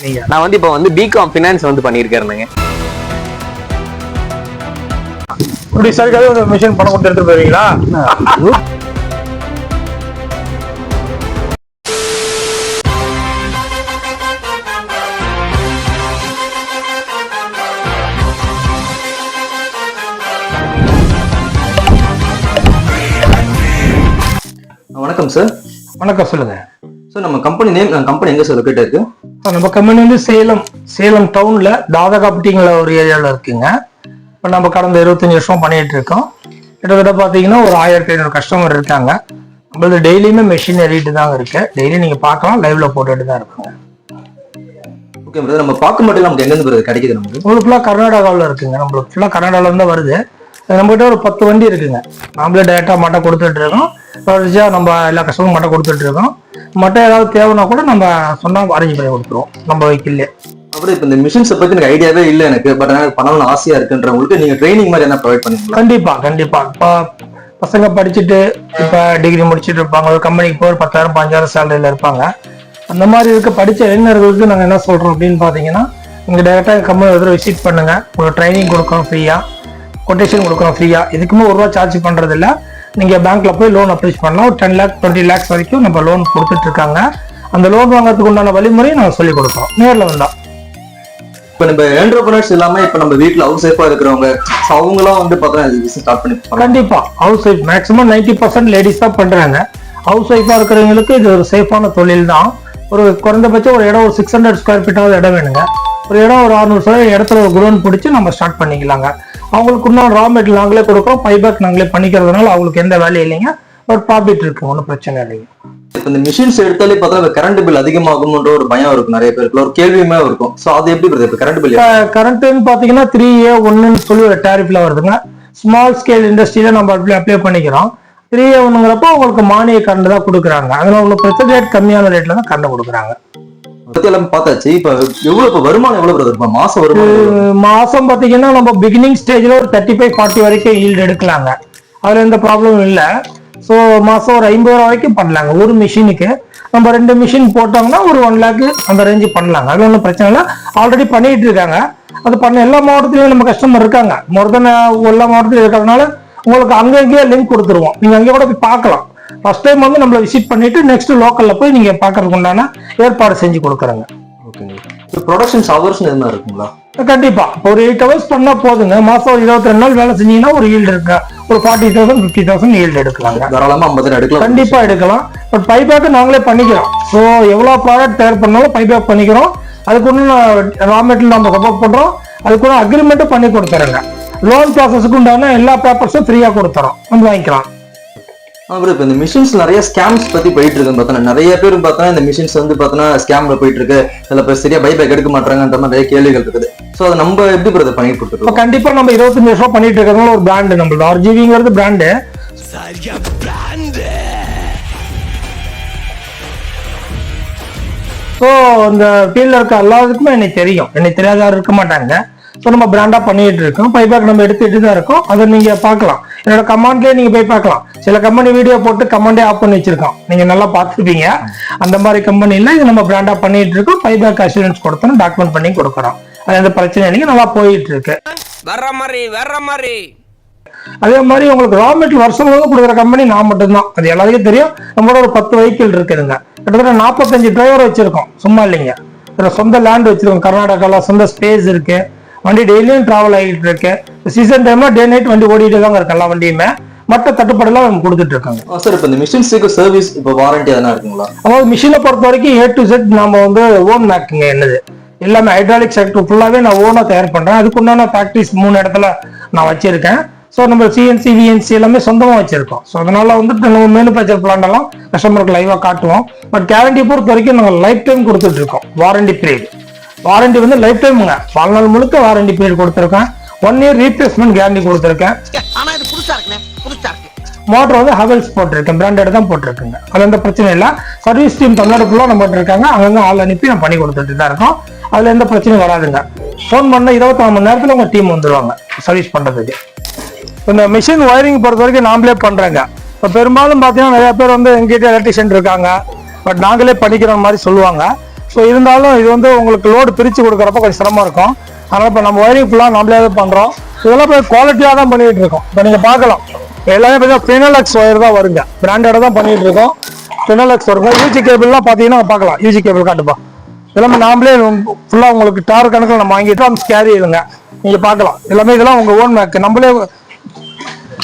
நான் வந்து இப்போ வந்து பிகாம் ஃபினான்ஸ் வந்து பண்ணியிருக்கேன். இப்படி சரிக்காக ஒரு மிஷின் பணம் கொடுத்து எடுத்து போயிருவீங்களா? வணக்கம் சார். வணக்கம், சொல்லுங்க சார். நம்ம கம்பெனி நேம், கம்பெனி எங்க சார் லொகேட் இருக்கு? நம்ம கம்பெனி வந்து சேலம் டவுன்ல தாதகாப்பட்டிங்கிற ஒரு ஏரியாவில் இருக்குங்க. இப்போ நம்ம கடந்த 25 வருஷம் பண்ணிட்டு இருக்கோம். கிட்டத்தட்ட பார்த்தீங்கன்னா ஒரு 1500 கஸ்டமர் இருக்காங்க. நம்மளது டெய்லியுமே மெஷின் ஏறிட்டு தாங்க இருக்கு. டெய்லி நீங்க பார்க்கலாம், லைவ்ல போட்டுட்டு தான் இருப்பாங்க. Okay brother. நம்ம பார்க்க மட்டும் நமக்கு எங்க இருந்து கிடைக்குது? நமக்கு உங்களுக்கு ஃபுல்லாக கர்நாடகாவில் இருக்குங்க. நம்மளுக்கு ஃபுல்லாக கர்நாடகாவில் இருந்து வருது. நம்மகிட்ட ஒரு 10 வண்டி இருக்குங்க. நாமளே டேரக்டா மட்டும் கொடுத்துட்டு இருக்கோம். நம்ம எல்லா கஸ்டமரும் மட்டும் கொடுத்துட்டு இருக்கோம். மட்டும் ஏதாவது தேவைன்னா கூட நம்ம சொன்னா அரேஞ்ச் பண்ணி கொடுத்துருவோம் நம்ம வெஹிக்கிள்லயே. அப்புறம் இப்போ இந்த மிஷின்ஸை பத்தி எனக்கு ஐடியாவே இல்லை எனக்கு. பட் எனக்கு பண்ணணும்னு ஆசையா இருக்குன்றவங்களுக்கு நீங்க ட்ரைனிங் மாதிரி என்ன ப்ரொவைட் பண்ணுவீங்களா? கண்டிப்பா. இப்போ பசங்க படிச்சுட்டு இப்ப டிகிரி முடிச்சுட்டு இருப்பாங்க. ஒரு கம்பெனிக்கு போய் 10,000 15,000 சேலரியில இருப்பாங்க. அந்த மாதிரி இருக்க படிச்ச இளைஞர்களுக்கு நாங்க என்ன சொல்றோம் அப்படின்னு பாத்தீங்கன்னா, நீங்க டைரக்டா கம்பெனி ஒரு விசிட் பண்ணுங்க. ஒரு ட்ரைனிங் கொடுக்கணும் ஃப்ரீயா, கொட்டேஷன் கொடுக்கணும் ஃப்ரீயா. இதுக்குமே ₹1 சார்ஜ் பண்றது இல்ல. நீங்க பேங்க்ல போய் லோன் அப்ளை பண்ணலாம். ஒரு 10 lakh 20 lakhs வரைக்கும் நம்ம லோன் கொடுத்துட்டு இருக்காங்க. அந்த லோன் வாங்குறதுக்கு உண்டான வழிமுறையை நாங்க சொல்லி கொடுக்குறோம் நேர்ல வந்தா. இப்ப நம்ம என்டர்பிரனர்ஸ் இல்லாம இப்ப நம்ம வீட்டுல ஹவுஸ் ஒய்ஃபா இருக்கிறவங்க அவங்களாம் வந்து பார்த்தா ஸ்டார்ட் பண்ணி கண்டிப்பா ஹவுஸ் ஒய்ஃப் மேக்ஸிமம் 90% லேடிஸ் தான் பண்றாங்க. ஹவுஸ் ஒய்ஃபா இருக்கிறவங்களுக்கு இது ஒரு சேஃபான தொழில் தான். ஒரு குறைந்தபட்சம் ஒரு இடம் ஒரு 600 ஸ்கொயர் ஃபீட்டாவது இடம் வேணுங்க. ஒரு இடம் ஒரு 600 ஸ்கொயர் இடத்துல ஒரு குடோன் பிடிச்சி நம்ம ஸ்டார்ட் பண்ணிக்கலாங்க. அவங்களுக்கு இன்னும் ரா மெட்டீரியல் நாங்களே கொடுக்குறோம். பைபேக் நாங்களே பண்ணிக்கிறதுனால அவங்களுக்கு எந்த வேலையும் இல்லைங்க. ஒரு ப்ராஃபிட் இருக்கு, ஒன்றும் பிரச்சனை இல்லைங்க. இப்ப இந்த மிஷின்ஸ் எடுத்தாலே பார்த்தா கரண்ட் பில் அதிகமாகும்ன்ற ஒரு பயம் இருக்கும் நிறைய பேருக்கு, ஒரு கேள்வியுமே இருக்கும். சோ அது எப்படி இப்ப கரண்ட் பில்? கரண்ட்னு பாத்தீங்கன்னா 3A1 சொல்லி ஒரு டேரிஃப்ல வருதுங்க. ஸ்மால் ஸ்கேல் இண்டஸ்ட்ரியில நம்ம அப்ளை பண்ணிக்கிறோம். 3A1ங்கிறப்போ உங்களுக்கு மானிய கரண்ட் தான் கொடுக்குறாங்க. அதனால உங்களுக்கு பிரச்சனை ரேட் கம்மியான ரேட்ல தான் கரண்ட் கொடுக்குறாங்க. பார்த்தாச்சு. இப்ப எவ்வளவு வருமானம் எவ்வளவு இருக்கும் மாசம் வருமானம்? மாசம் பாத்தீங்கன்னா நம்ம பிகினிங் ஸ்டேஜ்ல ஒரு 35-40 வரைக்கும் ஈல்டு எடுக்கலாங்க. அதுல எந்த ப்ராப்ளமும் இல்லை. ஸோ மாசம் ஒரு 50,000 வரைக்கும் பண்ணலாங்க. ஒரு மிஷினுக்கு நம்ம 2 மிஷின் போட்டோம்னா ஒரு 1 lakh அந்த ரேஞ்சு பண்ணலாங்க. அது ஒன்றும் பிரச்சனை இல்லை. ஆல்ரெடி பண்ணிட்டு இருக்காங்க. அது பண்ண எல்லா மாவட்டத்திலயும் நம்ம கஸ்டமர் இருக்காங்க. மொர் தென் எல்லா மாவட்டத்திலும் இருக்கிறதுனால உங்களுக்கு அங்கங்கே லிங்க் கொடுத்துருவோம். நீங்க அங்கே கூட போய் பார்க்கலாம். ஃபர்ஸ்ட் டைம் வந்து நம்மள விசிட் பண்ணிட்டு நெக்ஸ்ட் லோக்கல்ல போய் நீங்க பாக்குறதுக்கு உண்டான ஏற்பாடு செஞ்சு கொடுக்குறாங்க. ப்ரொடக்ஷன் ஹவர்ஸ் என்ன இருக்குங்களா? கண்டிப்பா ஒரு 8 hours பண்ணா போதுங்க. மாசம் ஒரு 22 நாள் வேலை செஞ்சீங்கன்னா ஒரு ஈல்டு இருக்கு. ஒரு 40,000 50,000 ஈல்டு எடுக்கலாங்க. தாராளமா 50,000 எடுக்கலாம். கண்டிப்பா எடுக்கலாம். பட் பைபேக் நாங்களே பண்ணிக்கிறோம். ஸோ எவ்வளவு ப்ராடக்ட் தயார் பண்ணாலும் பைபேக் பண்ணிக்கிறோம். அதுக்கு ஒன்றும் ரா மெட்டீரியல் நம்ம சப்போர்ட் பண்றோம். அதுக்கு ஒன்றும் அக்ரிமெண்ட்டும் பண்ணி கொடுத்துறோங்க. லோன் ப்ராசஸ்க்கு உண்டான எல்லா பேப்பர்ஸும் ஃப்ரீயா கொடுத்துறோம், வந்து வாங்கிக்கலாம். அப்புறம் இப்ப இந்த மிஷின்ஸ் நிறைய ஸ்கேம்ஸ் பத்தி போயிட்டு இருக்குன்னு பார்த்தோன்னா நிறைய பேர் பார்த்தோன்னா இந்த மிஷின்ஸ் வந்து பார்த்தோன்னா ஸ்கேம்ல போயிட்டு இருக்கு. சில பேர் சரியா பைபேக் எடுக்க மாட்டாங்கன்ற மாதிரி நிறைய கேள்விகள் இருக்குது. ஸோ அதை நம்ம எப்படி பிரதர் பண்ணி கொடுத்துருக்கோம்? கண்டிப்பா நம்ம 25 வருஷம் பண்ணிட்டு இருக்கிறதுனால ஒரு பிராண்டு நம்மளோட RGVங்கிறது பிராண்டு. ஸோ இந்த ஃபீல்ட்ல இருக்க எல்லாத்துக்குமே என்னை தெரியும். என்னை தெரியாத இருக்க மாட்டாங்க. ஸோ நம்ம பிராண்டா பண்ணிட்டு இருக்கோம். பைபேக் நம்ம எடுத்துட்டு தான் இருக்கோம். அதை நீங்க பார்க்கலாம். என்னோட கமெண்ட்லயே நீங்க போய் பார்க்கலாம். சில கம்பெனி வீடியோ போட்டு கமெண்டே ஆஃப் பண்ணி வச்சிருக்கோம். நீங்க நல்லா பார்த்துருப்பீங்க. அந்த மாதிரி கம்பெனில இது நம்ம பிராண்டா பண்ணிட்டு இருக்கோம். பைபேக் அஷூரன்ஸ் கொடுத்தோம், டாக்குமெண்ட் பண்ணி கொடுக்குறோம். அது எந்த பிரச்சனை இல்லைங்க, நல்லா போயிட்டு இருக்கு. வர்ற மாதிரி அதே மாதிரி உங்களுக்கு ரா மெட்டீரியல் வருஷம் கொடுக்குற கம்பெனி நான் மட்டும்தான். அது எல்லாருக்கும் தெரியும். நம்மளோட ஒரு 10 வெஹிக்கிள் இருக்குதுங்க. கிட்டத்தட்ட 45 டிரைவர் வச்சிருக்கோம். சும்மா இல்லைங்க. சொந்த லேண்ட் வச்சிருக்கோம். கர்நாடகால சொந்த ஸ்பேஸ் இருக்கு. வண்டி டெய்லியும் டிராவல் ஆகிட்டு இருக்கு. சீசன் டைம்ல டே நைட் வண்டி ஓடிட்டு தாங்க இருக்கு. எல்லா வண்டியுமே மற்ற தட்டுப்பாடுலாம் நம்ம கொடுத்துட்டு இருக்காங்க. சார் இப்போ இந்த மிஷின்ஸுக்கு சர்வீஸ் இப்போ வாரண்டி எதனா இருக்குங்களா? அதாவது மிஷினை பொறுத்த வரைக்கும் A to Z நம்ம வந்து ஓன் மேக்கிங்க. என்னது எல்லாமே ஹைட்ராலிக் செக்டர் ஃபுல்லாவே நான் ஓனா தயார் பண்றேன். அதுக்குண்டான ஃபேக்டரிஸ் 3 இடத்துல நான் வச்சிருக்கேன். ஸோ நம்ம CNC VNC எல்லாமே சொந்தமா வச்சிருக்கோம். ஸோ அதனால வந்துட்டு நம்ம மேனுஃபேக்சர் பிளான்ட் எல்லாம் கஸ்டமருக்கு லைவா காட்டுவோம். பட் கேரண்டி பொறுத்த வரைக்கும் நாங்கள் லைஃப் டைம் கொடுத்துட்டு இருக்கோம். வாரண்டி பீரியட் வாரண்டி வந்து லைஃப் டைமுங்க. வாழ்நாள் முழுக்க வாரண்டி பீரியட் கொடுத்துருக்கேன். 1 year ரீப்ளேஸ்மெண்ட் கேரண்டி கொடுத்துருக்கேன். மோட்டர் வந்து ஹவெல்ஸ் போட்டிருக்கேன். பிராண்டட் தான் போட்டிருக்குங்க. அது எந்த பிரச்சனை இல்லை. சர்வீஸ் டீம் தமிழ்நாடு ஃபுல்லாக நம்ம இருக்காங்க. அங்கங்க ஆள் அனுப்பி நம்ம பண்ணி கொடுத்துட்டு தான் இருக்கோம். அதுல எந்த பிரச்சனையும் வராதுங்க. ஃபோன் பண்ண 24 மணி நேரத்தில் உங்க டீம் வந்துருவாங்க சர்வீஸ் பண்றதுக்கு. இந்த மிஷின் ஒயரிங் பொறுத்த வரைக்கும் நாமளே பண்றேங்க. இப்போ பெரும்பாலும் பார்த்தீங்கன்னா நிறைய பேர் வந்து எங்கிட்ட எலக்ட்ரிஷியன் இருக்காங்க. பட் நாங்களே பண்ணிக்கிற மாதிரி சொல்லுவாங்க. ஸோ இருந்தாலும் இது வந்து உங்களுக்கு லோடு பிரித்து கொடுக்குறப்ப கொஞ்சம் சிரமமாக இருக்கும். அதனால் இப்போ நம்ம ஒயரிங் ஃபுல்லாக நம்மளே பண்ணுறோம். இதெல்லாம் போய் குவாலிட்டியாக தான் பண்ணிகிட்டு இருக்கோம். இப்போ நீங்கள் பார்க்கலாம் எல்லாமே பார்த்தீங்கன்னா ஃபினோலெக்ஸ் ஒயர் தான் வருங்க, பிராண்டடாக தான் பண்ணிகிட்டு இருக்கோம். ஃபினோலெக்ஸ் வருங்க. யூஜி கேபிள்லாம் பார்த்தீங்கன்னா பார்க்கலாம், யூஜி கேபிள் காட்டுப்பா. எல்லாமே நாமளே ஃபுல்லாக உங்களுக்கு டார் கணக்கில் நம்ம வாங்கிட்டு கேரி இதுங்க நீங்கள் பார்க்கலாம். எல்லாமே இதெல்லாம் உங்கள் ஓன் மேக், நம்மளே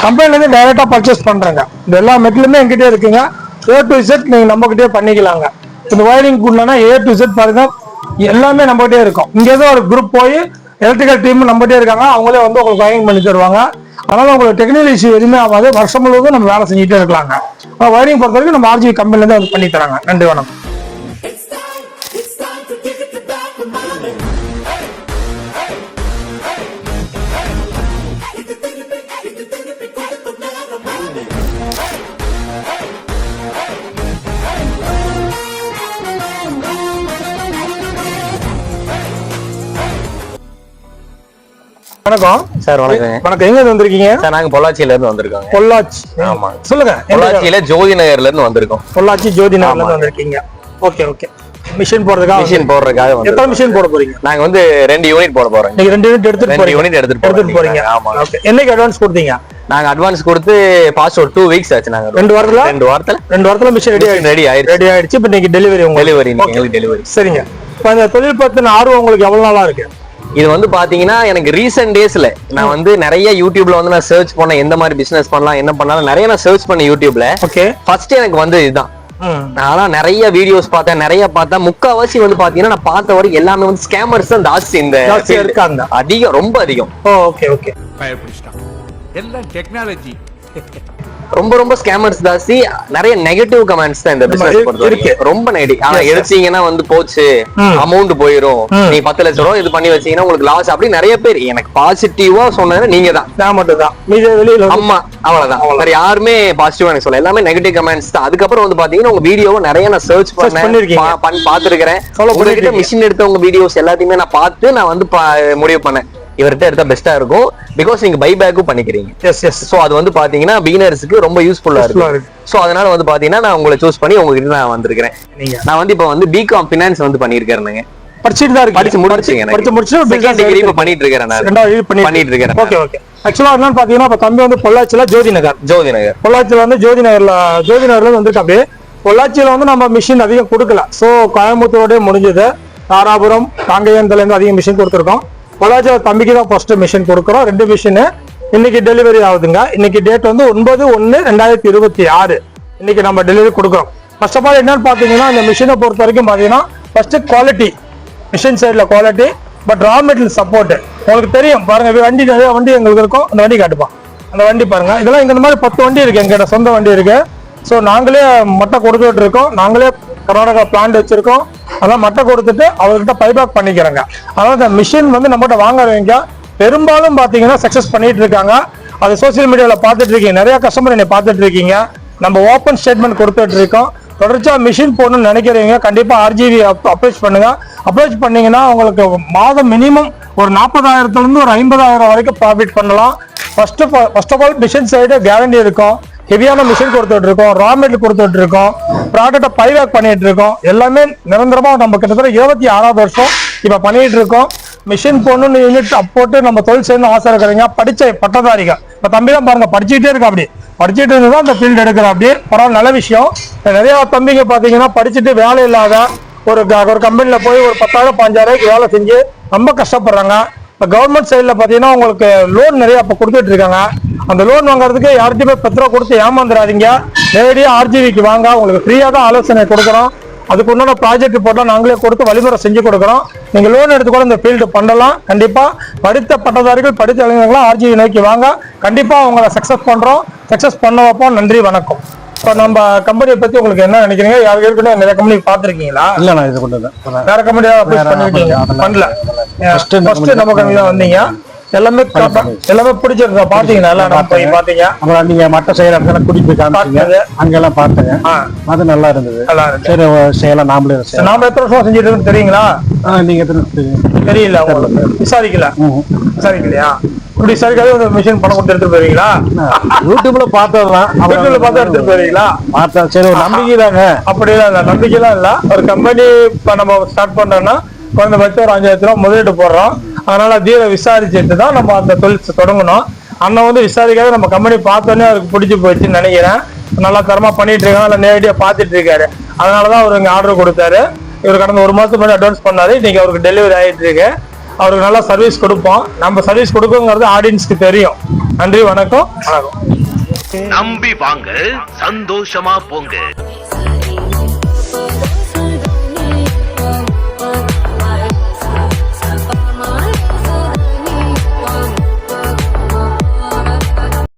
கம்பெனிலேருந்து டைரெக்டாக பர்ச்சேஸ் பண்ணுறாங்க. இந்த எல்லா மெட்டலுமே எங்கிட்டே இருக்குங்க. A to Z நீங்கள் நம்மகிட்டே பண்ணிக்கலாங்க. இந்த ஒயரிங் குள்ளனா A to Z பாருங்க எல்லாமே நம்மகிட்டே இருக்கும். இங்கே ஏதோ ஒரு குரூப் போய் எலக்ட்ரிக்கல் டீம் நம்மகிட்டே இருக்காங்க, அவங்களே வந்து உங்களுக்கு ஒயரிங் பண்ணி தருவாங்க. அதனால உங்களுக்கு டெக்னிக்கல் இஷ்யூ எதுவுமே ஆகாது, வருஷம் முழுவதும் நம்ம வேலை செஞ்சுட்டே இருக்கலாங்க. ஒயரிங் பொறுத்த வரைக்கும் நம்ம RGB கம்பெனிலேருந்து வந்து பண்ணி தராங்க. நன்றி, வணக்கம். வணக்கம் சார். வணக்கம். வணக்கம். எங்க இருந்து வந்திருக்கீங்க சார்? நாங்க பொள்ளாச்சியில இருந்து வந்திருக்கோம். பொள்ளாச்சி. ஆமா. சொல்லுங்க. பொள்ளாச்சியில ஜோதி நகர்ல இருந்து வந்திருக்கோம். பொள்ளாச்சி ஜோதி நகர்ல இருந்து வந்திருக்கீங்க. Okay okay. மிஷின் போடுறதுக்காக எத்தனை மிஷின் போட போறீங்க? நாங்க வந்து 2 யூனிட் போட போறோம். நீங்க 2 யூனிட் எடுத்துட்டு போறீங்க. யூனிட் எடுத்துட்டு போறீங்க. ஆமா. ஓகே. என்னைக்கு அட்வான்ஸ் கொடுத்தீங்க? நாங்க அட்வான்ஸ் கொடுத்து பாஸ்ட் ஒரு 2 வீக்ஸ் ஆச்சு. நாங்க 2 வாரத்துல 2 வாரத்துல மிஷின் ரெடி ஆயிடுச்சு. இப்போ நீங்க டெலிவரி எங்களுக்கு டெலிவரி. சரிங்க. இப்போ இந்த தொழில் பத்தின ஆர்வம் உங்களுக்கு எவ்வளவு நாளா இருக்கு? இது வந்து பாத்தீங்கன்னா எனக்கு ரீசெண்ட் டேஸ்ல நான் வந்து நிறைய யூடியூப்ல வந்து நான் சர்ச் பண்ண எந்த மாதிரி பிசினஸ் பண்ணலாம் என்ன பண்ணலாம் நிறைய நான் சர்ச் பண்ண யூடியூப்ல. ஓகே. ஃபர்ஸ்ட் எனக்கு வந்து இதுதான். நான் நிறைய வீடியோஸ் பார்த்தேன், நிறைய பார்த்தேன். முக்காவாசி வந்து பாத்தீங்கன்னா நான் பார்த்த வரைக்கும் எல்லாமே வந்து ஸ்கேமர்ஸ் தான் ஜாஸ்தி இந்த இருக்காங்க. அதிகம், ரொம்ப அதிகம். Okay okay. எல்லாம் டெக்னாலஜி. ரொம்ப ஸ்கேமர்ஸ் ஜாஸ்தி. நிறைய நெகட்டிவ் கமெண்ட்ஸ் தான் இந்த பிசினஸ் பொறுத்தவரைக்கும். ரொம்ப நெகட்டிவ். ஆனா எடுத்தீங்கன்னா வந்து போச்சு, அமௌண்ட் போயிரும், நீ 10 லட்சம் ரூபாய் இது பண்ணி வச்சீங்கன்னா உங்களுக்கு லாஸ், அப்படி நிறைய பேர். எனக்கு பாசிட்டிவா சொன்னது நீங்க தான். நான் மட்டும் தான். வெளியில ஆமா, அவ்வளவுதான். வேற யாருமே பாசிட்டிவா எனக்கு சொல்ல, எல்லாமே நெகட்டிவ் கமெண்ட்ஸ் தான். அதுக்கப்புறம் வந்து பாத்தீங்கன்னா உங்க வீடியோவை நிறைய நான் சர்ச் பாத்துருக்கேன். உங்ககிட்ட மிஷின் எடுத்தவங்க வீடியோஸ் எல்லாத்தையுமே நான் பார்த்து நான் வந்து முடிவு பண்ணேன் இவர்கிட்ட எடுத்தா பெஸ்டா இருக்கும். பிகாஸ் நீங்க பைபேக்கும் பண்ணிக்கிறீங்க. சோ அது வந்து பாத்தீங்கன்னா பிகினர்ஸ்க்கு ரொம்ப யூஸ்ஃபுல்லா இருக்கு. சோ அதனால வந்து பாத்தீங்கன்னா நான் உங்களை சூஸ் பண்ணி உங்ககிட்ட நான் வந்திருக்கிறேன். நான் வந்து இப்ப வந்து பிகாம் ஃபினான்ஸ் வந்து பண்ணிருக்கேன். படிச்சு முடிச்சு செகண்ட் டிகிரி இப்ப பண்ணிட்டு இருக்கேன். Okay okay. ஆக்சுவலா என்னன்னு பாத்தீங்கன்னா இப்ப தம்பி வந்து பொள்ளாச்சியில ஜோதி நகர் பொள்ளாச்சியில வந்து ஜோதி நகர்ல வந்திருக்கு. அப்படியே பொள்ளாச்சியில வந்து நம்ம மிஷின் அதிகம் கொடுக்கல. சோ கோயம்புத்தூரோட முடிஞ்சது. தாராபுரம், காங்கேயத்துல இருந்து அதிகம் மிஷின் கொடுத்துருக்கோம். பொள்ளாச்சியில தம்பிக்கு தான் ஃபர்ஸ்ட் மிஷின் கொடுக்குறோம். 2 மிஷின் இன்னைக்கு டெலிவரி ஆகுதுங்க. இன்னைக்கு டேட் வந்து 9/1/2026 இன்னைக்கு நம்ம டெலிவரி கொடுக்குறோம். ஃபர்ஸ்ட் ஆஃப் ஆல் என்னன்னு பாத்தீங்கன்னா இந்த மிஷினை பொறுத்த வரைக்கும் பாத்தீங்கன்னா ஃபர்ஸ்ட் குவாலிட்டி, மிஷின் சைட்ல quality, but raw material support உங்களுக்கு தெரியும். பாருங்க நிறைய வண்டி எங்களுக்கு இருக்கும். அந்த வண்டி காட்டுப்பா. அந்த வண்டி பாருங்க. இதெல்லாம் இந்த மாதிரி 10 வண்டி இருக்கு, எங்கிட்ட சொந்த வண்டி இருக்கு. ஸோ நாங்களே மட்டை கொடுத்துட்டு இருக்கோம். நாங்களே கர்நாடகா பிளான்ட் வச்சிருக்கோம். அதான் மட்டை கொடுத்துட்டு அவர்கிட்ட பைபேக் பண்ணிக்கிறோங்க. அதாவது இந்த மிஷின் வந்து நம்மகிட்ட வாங்குறவங்க பெரும்பாலும் பாத்தீங்கன்னா சக்சஸ் பண்ணிட்டு இருக்காங்க. அது சோசியல் மீடியால பார்த்துட்டு இருக்கீங்க. நிறைய கஸ்டமர் என்னை பார்த்துட்டு இருக்கீங்க. நம்ம ஓப்பன் ஸ்டேட்மெண்ட் கொடுத்துட்டு இருக்கோம். தொடர்ச்சியா மிஷின் போடணும்னு நினைக்கிறீங்க, கண்டிப்பா RGB அப்ரோச் பண்ணுங்க. அப்ரோச் பண்ணீங்கன்னா உங்களுக்கு மாதம் மினிமம் ஒரு 40,000 இருந்து ஒரு 50,000 வரைக்கும் ப்ராஃபிட் பண்ணலாம். First of all machine side guarantee இருக்கும். ஹெவியான மிஷின் கொடுத்துட்டு இருக்கோம், ரா மெட்டீரியல் கொடுத்துட்டு இருக்கோம், ப்ராடக்ட்டை பைபேக் பண்ணிட்டு இருக்கோம். எல்லாமே நிரந்தரமா நம்ம கிட்டத்தட்ட 26வது வருஷம் இப்ப பண்ணிட்டு இருக்கோம். மிஷின் போடணும்னு யூனிட் போட்டு நம்ம தொழில் செய்யணும் ஆசை இருக்கிறீங்க, படிச்ச பட்டதாரிகள். இப்ப தம்பி தான் பாருங்க படிச்சுட்டே இருக்கா. அப்படி படிச்சுட்டு இருந்துதான் இந்த ஃபீல்டு எடுக்கிற. அப்படி பரவாயில்ல, நல்ல விஷயம். நிறைய தம்பிங்க பாத்தீங்கன்னா படிச்சுட்டு வேலை இல்லாத ஒரு கம்பெனில போய் ஒரு 10,000 15,000 வேலை செஞ்சு ரொம்ப கஷ்டப்படுறாங்க. இப்போ கவர்மெண்ட் சைடில் பார்த்தீங்கன்னா உங்களுக்கு லோன் நிறைய இப்போ கொடுத்துட்டு இருக்காங்க. அந்த லோன் வாங்குறதுக்கு யார்கிட்டயுமே 10 ரூபா கொடுத்து ஏமாந்துடாதீங்க. நேரடியாக RGBக்கு வாங்க, உங்களுக்கு ஃப்ரீயாக தான் ஆலோசனை கொடுக்குறோம். அதுக்கு உண்டான ப்ராஜெக்ட் போட்டால் நாங்களே கொடுத்து வழிமுறை செஞ்சு கொடுக்குறோம். நீங்கள் லோன் எடுத்து கூட இந்த ஃபீல்டு பண்ணலாம். கண்டிப்பாக படித்த பட்டதாரிகள், படித்த இளைஞர்களாம் RGB நோக்கி வாங்க. கண்டிப்பாக அவங்கள சக்ஸஸ் பண்ணுறோம், சக்ஸஸ் பண்ண வைப்போம். நன்றி, வணக்கம். இப்போ நம்ம கம்பெனியை பற்றி உங்களுக்கு என்ன நினைக்கிறீங்க? ஏற்கனவே நிறைய கம்பெனி பார்த்துருக்கீங்களா? இல்லை, நான் இது கொண்டு வேற கம்பெனி பண்ணிருக்கீங்க? பண்ணல, ஃபர்ஸ்ட் நம்ம கம்பெனி தான் வந்தீங்க. எல்லாமே பிடிச்சிருந்தா பாத்தீங்கன்னா எல்லாம் நம்ம போய் பாத்தீங்க. அப்புறம் நீங்க மட்ட செய்யற இடத்துல கூட்டிட்டு போய் காமிச்சீங்க, அங்கெல்லாம் பார்த்தேன். அது நல்லா இருந்தது. சரி செய்யலாம், நாமளே செய்யலாம். நாம எத்தனை வருஷம் செஞ்சுட்டு இருக்கோம் தெரியுங்களா? நீங்க எத்தனை தெரியல உங்களுக்கு? விசாரிக்கலையா? இப்படி சரிக்காக ஒரு மிஷின் பணம் கொடுத்து எடுத்துட்டு போயிருவீங்களா? யூடியூப்ல பார்த்ததெல்லாம் யூடியூப்ல பார்த்து எடுத்துட்டு போயிருவீங்களா? பார்த்தா சரி ஒரு நம்பிக்கை தாங்க. அப்படிலாம் இல்ல, நம்பிக்கைலாம் இல்ல. ஒரு கம்பெனி இப்ப நம்ம ஸ்டார்ட் பண்றோம்னா குறைந்தபட்சம் ஒரு 5000 ரூபாய் முதலீடு போடுறோம். அதனால தீர விசாரிச்சுட்டு தான் நம்ம அந்த தொழில் தொடங்கணும். அண்ணன் வந்து விசாரிக்காத நம்ம கம்பெனி பார்த்தோன்னே அவருக்கு பிடிச்சி போயிடுச்சுன்னு நினைக்கிறேன். நல்லா தரமா பண்ணிட்டு இருக்காங்க, நல்லா நேரடியா பார்த்துட்டு இருக்காரு. அதனாலதான் அவரு இங்க ஆர்டர் கொடுத்தாரு. இவர் கடந்த 1 மாசத்துக்கு முன்னாடி அட்வான்ஸ் பண்ணாரு. இன்னைக்கு அவருக்கு டெலிவரி ஆயிட்டு இருக்கு. அவருக்கு நல்லா சர்வீஸ் கொடுப்போம். நம்ம சர்வீஸ் கொடுக்குங்கிறது ஆடியன்ஸ்க்கு தெரியும். நன்றி, வணக்கம். நம்பி வாங்க, சந்தோஷமா போங்க.